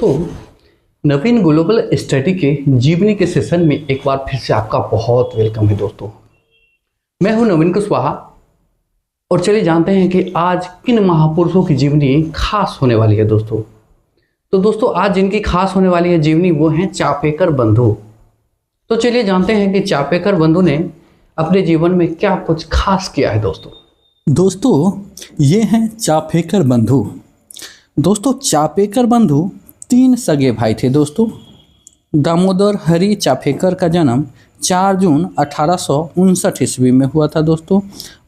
दोस्तों, नवीन global study के जीवनी के सेशन में एक बार फिर से आपका बहुत वेलकम है। दोस्तों, मैं हूं नवीन कुशवाहा और चलिए जानते हैं कि आज किन महापुरुषों की जीवनी खास होने वाली है। दोस्तों आज जिनकी खास होने वाली है जीवनी वो हैं चापेकर बंधु। तो चलिए जानते हैं कि चापेकर बंधु ने अपने जीवन में क्या कुछ खास किया है। दोस्तों ये हैं चापेकर बंधु। दोस्तों चापेकर बंधु 3 सगे भाई थे। दोस्तों दामोदर हरि चापेकर का जन्म 4 जून 1859 ईस्वी में हुआ था। दोस्तों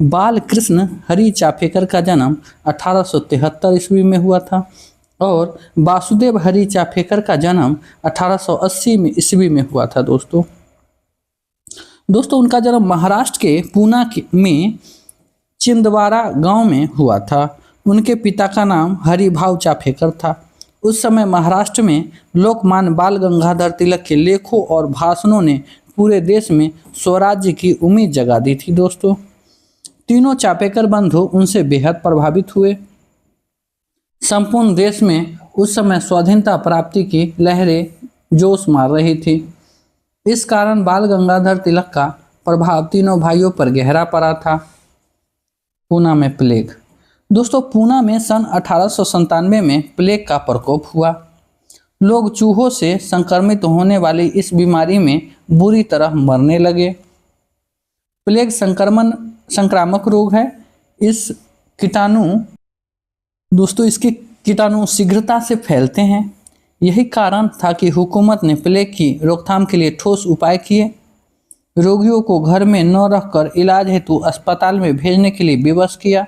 बाल कृष्ण हरि चापेकर का जन्म 1873 ईस्वी में हुआ था और वासुदेव हरि चापेकर का जन्म 1880 ईस्वी में हुआ था। दोस्तों उनका जन्म महाराष्ट्र के पूना में चिंदवारा गांव में हुआ था। उनके पिता का नाम हरिभाऊ चापेकर था। उस समय महाराष्ट्र में लोकमान्य बाल गंगाधर तिलक के लेखों और भाषणों ने पूरे देश में स्वराज्य की उम्मीद जगा दी थी। दोस्तों तीनों चापेकर बंधु उनसे बेहद प्रभावित हुए। संपूर्ण देश में उस समय स्वाधीनता प्राप्ति की लहरें जोश मार रही थी। इस कारण बाल गंगाधर तिलक का प्रभाव तीनों भाइयों पर गहरा पड़ा था। पूना में प्लेग। दोस्तों पूना में सन 1897 में प्लेग का प्रकोप हुआ। लोग चूहों से संक्रमित होने वाली इस बीमारी में बुरी तरह मरने लगे। प्लेग संक्रामक रोग है। इसके कीटाणु शीघ्रता से फैलते हैं। यही कारण था कि हुकूमत ने प्लेग की रोकथाम के लिए ठोस उपाय किए। रोगियों को घर में न रखकर इलाज हेतु अस्पताल में भेजने के लिए विवश किया।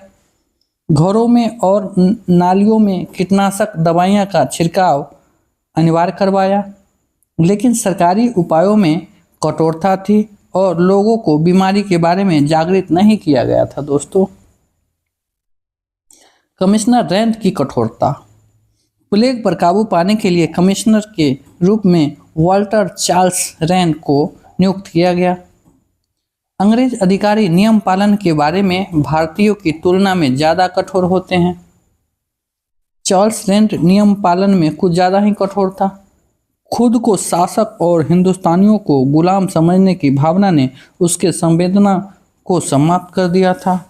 घरों में और नालियों में कीटनाशक दवाइयाँ का छिड़काव अनिवार्य करवाया, लेकिन सरकारी उपायों में कठोरता थी और लोगों को बीमारी के बारे में जागृत नहीं किया गया था। दोस्तों कमिश्नर रैंड की कठोरता। प्लेग पर काबू पाने के लिए कमिश्नर के रूप में वाल्टर चार्ल्स रैंड को नियुक्त किया गया। अंग्रेज अधिकारी नियम पालन के बारे में भारतीयों की तुलना में ज़्यादा कठोर होते हैं। चार्ल्स रैंड नियम पालन में कुछ ज़्यादा ही कठोर था। खुद को शासक और हिंदुस्तानियों को गुलाम समझने की भावना ने उसके संवेदना को समाप्त कर दिया था।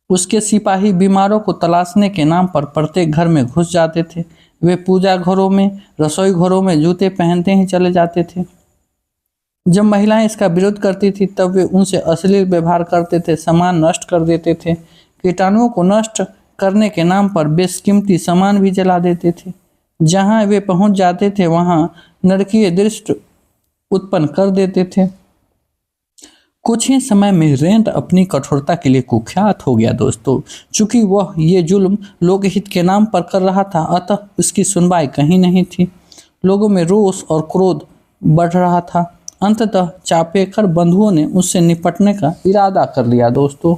उसके सिपाही बीमारों को तलाशने के नाम पर प्रत्येक घर में घुस जाते थे। वे पूजा घरों में, रसोई घरों में जूते पहनते ही चले जाते थे। जब महिलाएं इसका विरोध करती थी तब वे उनसे अश्लील व्यवहार करते थे, सामान नष्ट कर देते थे। कीटाणुओं को नष्ट करने के नाम पर बेशकीमती सामान भी जला देते थे। जहां वे पहुंच जाते थे वहां नरकीय दृश्य उत्पन्न कर देते थे। कुछ ही समय में रैंड अपनी कठोरता के लिए कुख्यात हो गया। दोस्तों चूंकि वह ये जुल्म लोकहित के नाम पर कर रहा था, अतः उसकी सुनवाई कहीं नहीं थी। लोगों में रोष और क्रोध बढ़ रहा था। अंततः चापेकर बंधुओं ने उससे निपटने का इरादा कर लिया। दोस्तों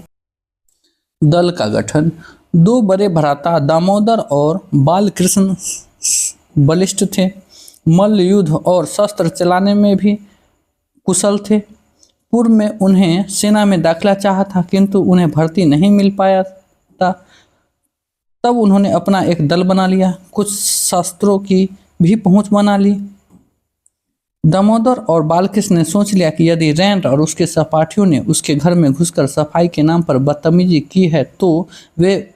दल का गठन। 2 बड़े भ्राता दामोदर और बालकृष्ण बलिष्ठ थे। मल्ल युद्ध और शस्त्र चलाने में भी कुशल थे। पूर्व में उन्हें सेना में दाखिला चाहा था किंतु उन्हें भर्ती नहीं मिल पाया था। तब उन्होंने अपना एक दल बना लिया। कुछ शस्त्रों की भी पहुंच बना ली। दामोदर और बालकृष्ण ने सोच लिया कि यदि रैंड और उसके सहपाठियों ने उसके घर में घुसकर सफाई के नाम पर बदतमीजी की है तो वे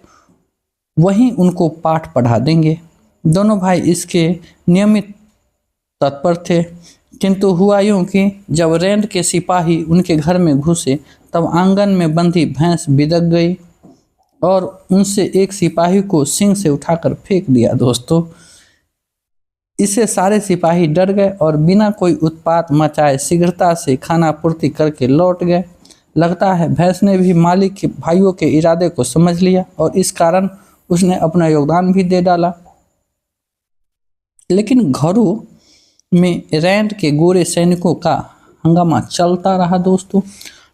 वहीं उनको पाठ पढ़ा देंगे। दोनों भाई इसके नियमित तत्पर थे, किंतु हुआ यूं कि जब रैंड के सिपाही उनके घर में घुसे तब आंगन में बंधी भैंस बिदक गई और उनसे एक सिपाही को सींग से उठाकर फेंक दिया। दोस्तों इससे सारे सिपाही डर गए और बिना कोई उत्पात मचाए शीघ्रता से खाना पूर्ति करके लौट गए। लगता है भैंस ने भी मालिक के भाइयों के इरादे को समझ लिया और इस कारण उसने अपना योगदान भी दे डाला। लेकिन घरों में रैंड के गोरे सैनिकों का हंगामा चलता रहा। दोस्तों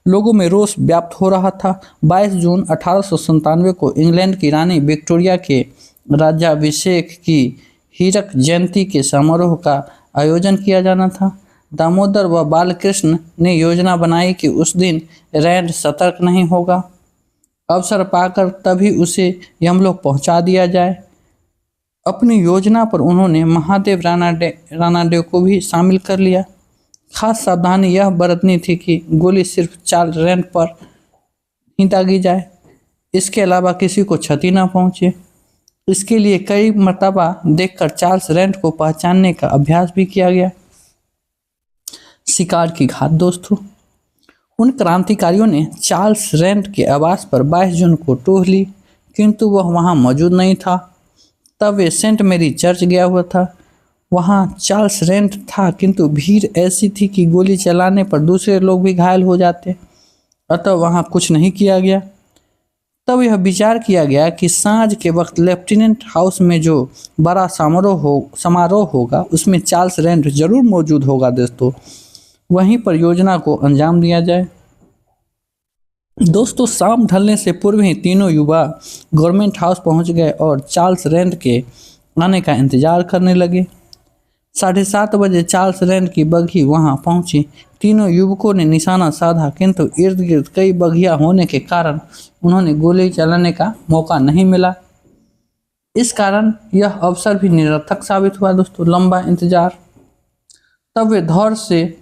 लोगों में रोष व्याप्त हो रहा था। 22 जून 1897 को इंग्लैंड की रानी विक्टोरिया के राज्याभिषेक की हीरक जयंती के समारोह का आयोजन किया जाना था। दामोदर व बालकृष्ण ने योजना बनाई कि उस दिन रैंड सतर्क नहीं होगा। अवसर पाकर तभी उसे यमलोक पहुंचा दिया जाए। अपनी योजना पर उन्होंने महादेव रानाडे को भी शामिल कर लिया। खास सावधानी यह बरतनी थी कि गोली सिर्फ चार्ल्स रैंड पर ही दागी जाए, इसके अलावा किसी को क्षति न पहुंचे। इसके लिए कई मर्तबा देखकर चार्ल्स रैंड को पहचानने का अभ्यास भी किया गया। शिकार की घात दोस्तों, उन क्रांतिकारियों ने चार्ल्स रैंड के आवास पर 22 जून को टोह ली, किंतु वह वहां मौजूद नहीं था। तब वे सेंट मेरी चर्च गया हुआ था। वहां चार्ल्स रैंड था, किंतु भीड़ ऐसी थी कि गोली चलाने पर दूसरे लोग भी घायल हो जाते, अतः वहां कुछ नहीं किया गया। तब यह विचार किया गया कि सांझ के वक्त लेफ्टिनेंट हाउस में जो बड़ा समारोह होगा उसमें चार्ल्स रैंड जरूर मौजूद होगा दोस्तों, वहीं पर योजना को अंजाम दिया जाए। दोस्तों, शाम ढलने से पूर्व ही तीनों युवा गवर्नमेंट हाउस पहुंच गए और चार्ल्स रैंड के आने का इंतजार करने लगे। 7:30 बजे चार्ल्स रैंड की बग्घी वहां पहुंची। तीनों युवकों ने निशाना साधा, किंतु इर्द गिर्द कई बग्घियां होने के कारण उन्होंने गोली चलाने का मौका नहीं मिला। इस कारण यह अवसर भी निरर्थक साबित हुआ दोस्तों, लंबा इंतजार। तब वे धौर से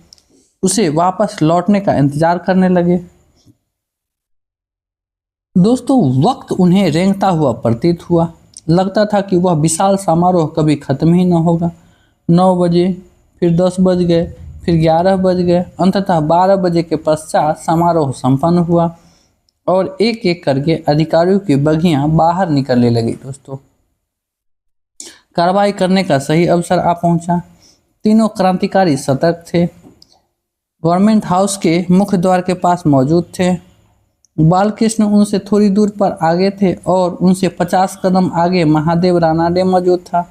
उसे वापस लौटने का इंतजार करने लगे। दोस्तों, वक्त उन्हें रेंगता हुआ प्रतीत हुआ। लगता था कि वह विशाल समारोह कभी खत्म ही न होगा। 9 बजे, फिर 10 बज गए, फिर 11 बज गए, अंततः 12 बजे के पश्चात समारोह संपन्न हुआ और एक एक करके अधिकारियों की बग्घियां बाहर निकलने लगी। दोस्तों, कार्रवाई करने का सही अवसर आ पहुंचा। तीनों क्रांतिकारी सतर्क थे, गवर्नमेंट हाउस के मुख्य द्वार के पास मौजूद थे। बालकृष्ण उनसे थोड़ी दूर पर आगे थे और उनसे 50 कदम आगे महादेव रानाडे मौजूद था।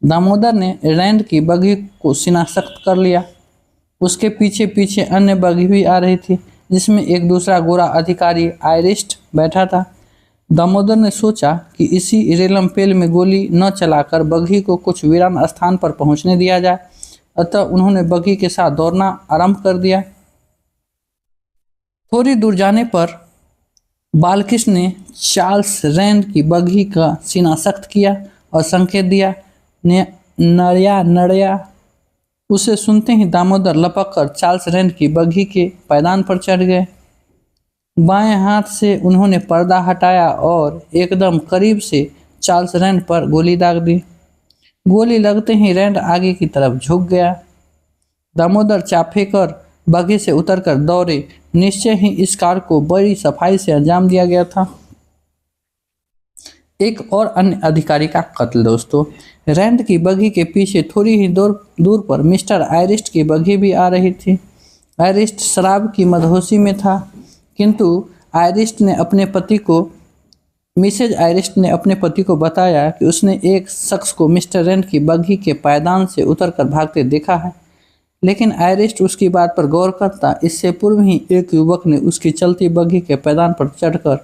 दामोदर ने रैंड की बग्घी को सीना सख्त कर लिया। उसके पीछे पीछे अन्य बग्घी भी आ रही थी, जिसमें एक दूसरा गोरा अधिकारी आयरिस्ट बैठा था। दामोदर ने सोचा कि इसी रेलमपेल में गोली न चलाकर बग्घी को कुछ वीरान स्थान पर पहुंचने दिया जाए, अतः उन्होंने बग्घी के साथ दौड़ना आरंभ कर दिया। थोड़ी दूर जाने पर बालकृष्ण ने चार्ल्स रैंड की बग्घी का सीना सख्त किया और संकेत दिया, नड़िया नड़िया। उसे सुनते ही दामोदर लपक कर चार्ल्स रैंड की बग्घी के पायदान पर चढ़ गए। बाएं हाथ से उन्होंने पर्दा हटाया और एकदम करीब से चार्ल्स रैंड पर गोली दाग दी। गोली लगते ही रैंड आगे की तरफ झुक गया। दामोदर चाफेकर बग्घी से उतरकर दौड़े। निश्चय ही इस कार्य को बड़ी सफाई से अंजाम दिया गया था। एक और अन्य अधिकारी का कत्ल दोस्तों, रैंड की बग्घी के पीछे थोड़ी ही दूर पर मिस्टर आयरिस्ट की बग्घी भी आ रही थी। आयरिस्ट शराब की मदहोशी में था, किंतु मिसेज आयरिस्ट ने अपने पति को बताया कि उसने एक शख्स को मिस्टर रैंड की बग्घी के पायदान से उतरकर भागते देखा है। लेकिन आयरिस्ट उसकी बात पर गौर करता, इससे पूर्व ही एक युवक ने उसकी चलती बग्घी के पायदान पर चढ़कर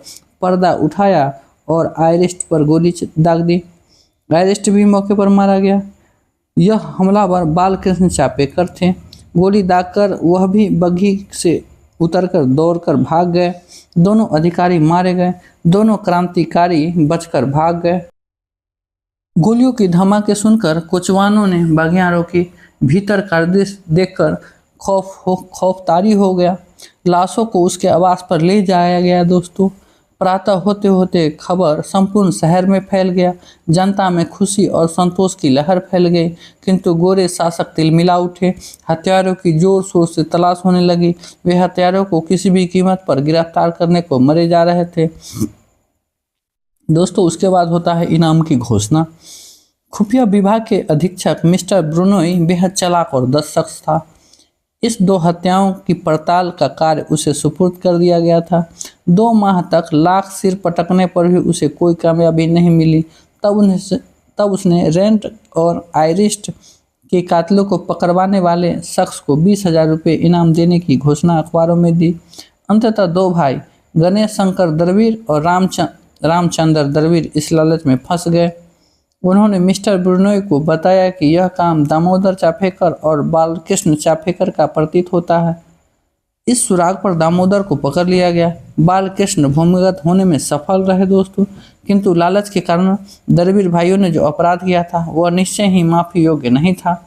पर्दा उठाया और आयरिस्ट पर गोली दाग दी। आयरिस्ट भी मौके पर मारा गया। यह हमलावर बालकृष्ण चापेकर थे। गोली दागकर वह भी बग्घी से उतरकर दौड़कर भाग गए। दोनों अधिकारी मारे गए। दोनों क्रांतिकारी बचकर भाग गए। गोलियों की धमाके सुनकर कोचवानों ने बग्घियां रोकी। भीतर का दृश्य देखकर खौफतारी हो गया। लाशों को उसके आवास पर ले जाया गया दोस्तों। प्रातः होते होते खबर संपूर्ण शहर में फैल गया। जनता में खुशी और संतोष की लहर फैल गई, किंतु गोरे शासक तिलमिला उठे। हत्यारों की जोर शोर से तलाश होने लगी। वे हत्यारों को किसी भी कीमत पर गिरफ्तार करने को मरे जा रहे थे। दोस्तों, उसके बाद होता है इनाम की घोषणा। खुफिया विभाग के अधीक्षक मिस्टर ब्रुनोई बेहद चालाक और दक्षशख्स था। इस 2 हत्याओं की पड़ताल का कार्य उसे सुपुर्द कर दिया गया था। 2 माह तक लाख सिर पटकने पर भी उसे कोई कामयाबी नहीं मिली। तब उसने रैंड और आयरिस्ट के कातिलों को पकड़वाने वाले शख्स को 20,000 रुपये इनाम देने की घोषणा अखबारों में दी। अंततः 2 भाई गणेश शंकर दरवीर और रामचंद्र दरवीर इस लालच में फंस गए। उन्होंने मिस्टर ब्रुनोई को बताया कि यह काम दामोदर चाफेकर और बालकृष्ण चाफेकर का प्रतीत होता है। इस सुराग पर दामोदर को पकड़ लिया गया। बालकृष्ण भूमिगत होने में सफल रहे दोस्तों, किंतु लालच के कारण दरबीर भाइयों ने जो अपराध किया था वह निश्चय ही माफी योग्य नहीं था।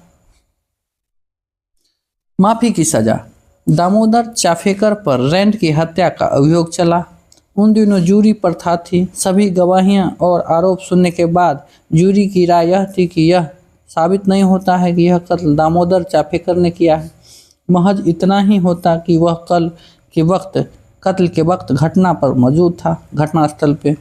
माफी की सजा। दामोदर चाफेकर पर रैंड की हत्या का अभियोग चला। उन दिनों जूरी प्रथा थी। सभी गवाहियां और आरोप सुनने के बाद जूरी की राय यह थी कि यह साबित नहीं होता है कि यह कत्ल दामोदर चाफेकर ने किया है। महज इतना ही होता कि वह कत्ल के वक्त घटना पर मौजूद था, घटनास्थल पे।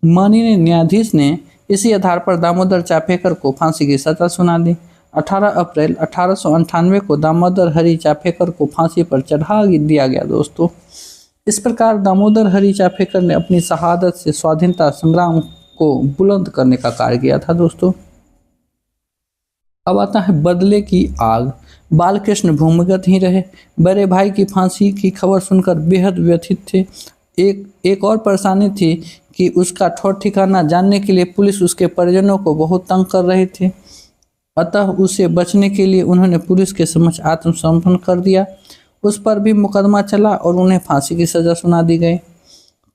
माननीय न्यायाधीश ने इसी आधार पर दामोदर चाफेकर को फांसी की सजा सुना दी। 18 अप्रैल 1898 को दामोदर हरि चाफेकर को फांसी पर चढ़ा दिया गया दोस्तों। इस प्रकार दामोदर हरि चाफेकर ने अपनी शहादत से स्वाधीनता संग्राम को बुलंद करने का कार्य किया था दोस्तों। अब आता है बदले की आग। बालकृष्ण भूमिगत ही रहे। बड़े भाई की फांसी की खबर सुनकर बेहद व्यथित थे। एक और परेशानी थी कि उसका ठौर ठिकाना जानने के लिए पुलिस उसके परिजनों को बहुत तंग कर रही थी। अतः उसे बचने के लिए उन्होंने पुलिस के समक्ष आत्मसमर्पण कर दिया। उस पर भी मुकदमा चला और उन्हें फांसी की सजा सुना दी गई।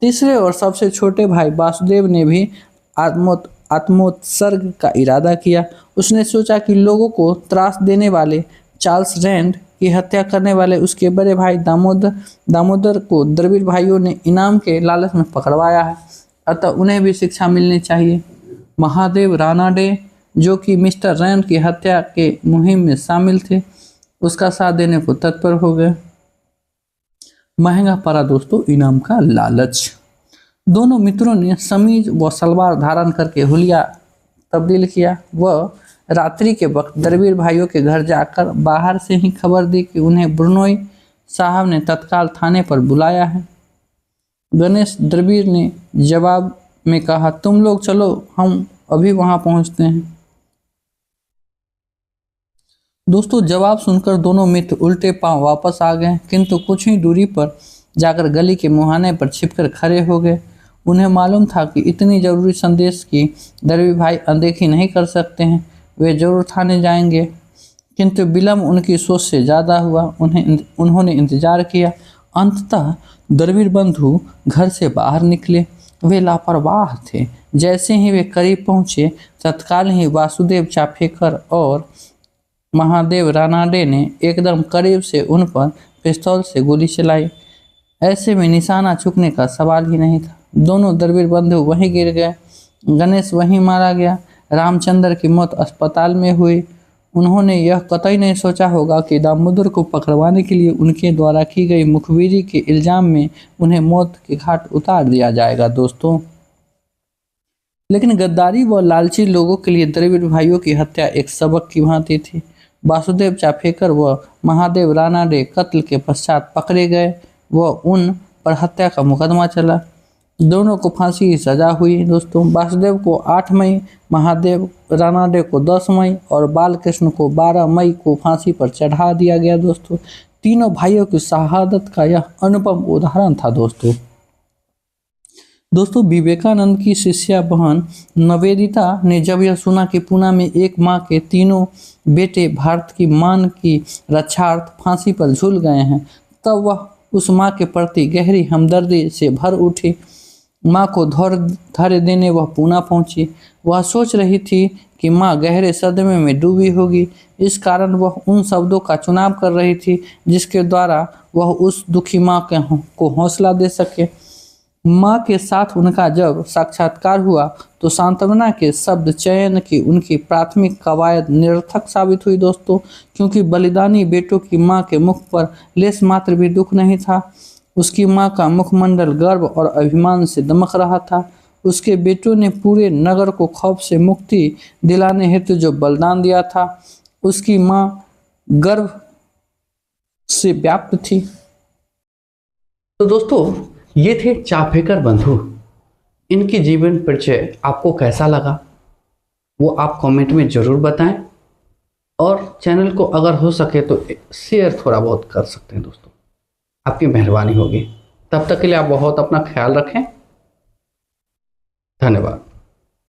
तीसरे और सबसे छोटे भाई वासुदेव ने भी आत्मोत्सर्ग का इरादा किया। उसने सोचा कि लोगों को त्रास देने वाले चार्ल्स रैंड की हत्या करने वाले उसके बड़े भाई दामोदर को द्रविड़ भाइयों ने इनाम के लालच में पकड़वाया है, अतः उन्हें भी शिक्षा मिलनी चाहिए। महादेव रानाडे, जो कि मिस्टर रैंड की हत्या के मुहिम में शामिल थे, उसका साथ देने को तत्पर हो गए। महंगा पड़ा दोस्तों इनाम का लालच। दोनों मित्रों ने समीज व सलवार धारण करके हुलिया तब्दील किया। वह रात्रि के वक्त द्रविड़ भाइयों के घर जाकर बाहर से ही खबर दी कि उन्हें ब्रनोई साहब ने तत्काल थाने पर बुलाया है। गणेश द्रविड़ ने जवाब में कहा, तुम लोग चलो, हम अभी वहां पहुंचते हैं। दोस्तों जवाब सुनकर दोनों मित्र उल्टे पांव वापस आ गए, किंतु कुछ ही दूरी पर जाकर गली के मुहाने पर छिपकर खड़े हो गए। उन्हें मालूम था कि इतनी जरूरी संदेश की द्रविड़ भाई अनदेखी नहीं कर सकते हैं। वे जरूर थाने जाएंगे, किंतु विलम्ब उनकी सोच से ज़्यादा हुआ। उन्होंने इंतजार किया। अंततः द्रविड़ बंधु घर से बाहर निकले। वे लापरवाह थे। जैसे ही वे करीब पहुंचे, तत्काल ही वासुदेव चाफेकर और महादेव रानाडे ने एकदम करीब से उन पर पिस्तौल से गोली चलाई। ऐसे में निशाना चूकने का सवाल ही नहीं था। दोनों द्रविड़ बंधु वहीं गिर गए। गणेश वहीं मारा गया। रामचंद्र की मौत अस्पताल में हुई। उन्होंने यह कतई नहीं सोचा होगा कि दामोदर को पकड़वाने के लिए उनके द्वारा की गई मुखबिरी के इल्जाम में उन्हें मौत के घाट उतार दिया जाएगा दोस्तों। लेकिन गद्दारी व लालची लोगों के लिए द्रविड़ भाइयों की हत्या एक सबक की भांति थी। वासुदेव चाफेकर व महादेव रानाडे कत्ल के पश्चात पकड़े गए व उन पर हत्या का मुकदमा चला। दोनों को फांसी की सजा हुई दोस्तों। वासुदेव को 8 मई, महादेव रानाडे को 10 मई और बालकृष्ण को 12 मई को फांसी पर चढ़ा दिया गया दोस्तों। तीनों भाइयों की शहादत का यह अनुपम उदाहरण था दोस्तों विवेकानंद की शिष्या बहन निवेदिता ने जब यह सुना कि पूना में एक माँ के तीनों बेटे भारत की मान की रक्षार्थ फांसी पर झूल गए हैं, तब वह उस माँ के प्रति गहरी हमदर्दी से भर उठी। माँ को धैर्य देने वह पूना पहुंची। वह सोच रही थी कि माँ गहरे सदमे में डूबी होगी। इस कारण वह उन शब्दों का चुनाव कर रही थी जिसके द्वारा वह उस दुखी माँ को हौसला दे सके। माँ के साथ उनका जब साक्षात्कार हुआ तो सांत्वना के शब्द चयन की उनकी प्राथमिक कवायद निरर्थक साबित हुई दोस्तों, क्योंकि बलिदानी बेटों की माँ के मुख पर लेस मात्र भी दुख नहीं था। उसकी माँ का मुखमंडल गर्व और अभिमान से दमक रहा था। उसके बेटों ने पूरे नगर को खौफ से मुक्ति दिलाने हेतु जो बलिदान दिया था, उसकी माँ गर्व से व्याप्त थी। तो दोस्तों ये थे चाफेकर बंधु। इनकी जीवन परिचय आपको कैसा लगा वो आप कमेंट में ज़रूर बताएं, और चैनल को अगर हो सके तो शेयर थोड़ा बहुत कर सकते हैं दोस्तों, आपकी मेहरबानी होगी। तब तक के लिए आप बहुत अपना ख्याल रखें। धन्यवाद।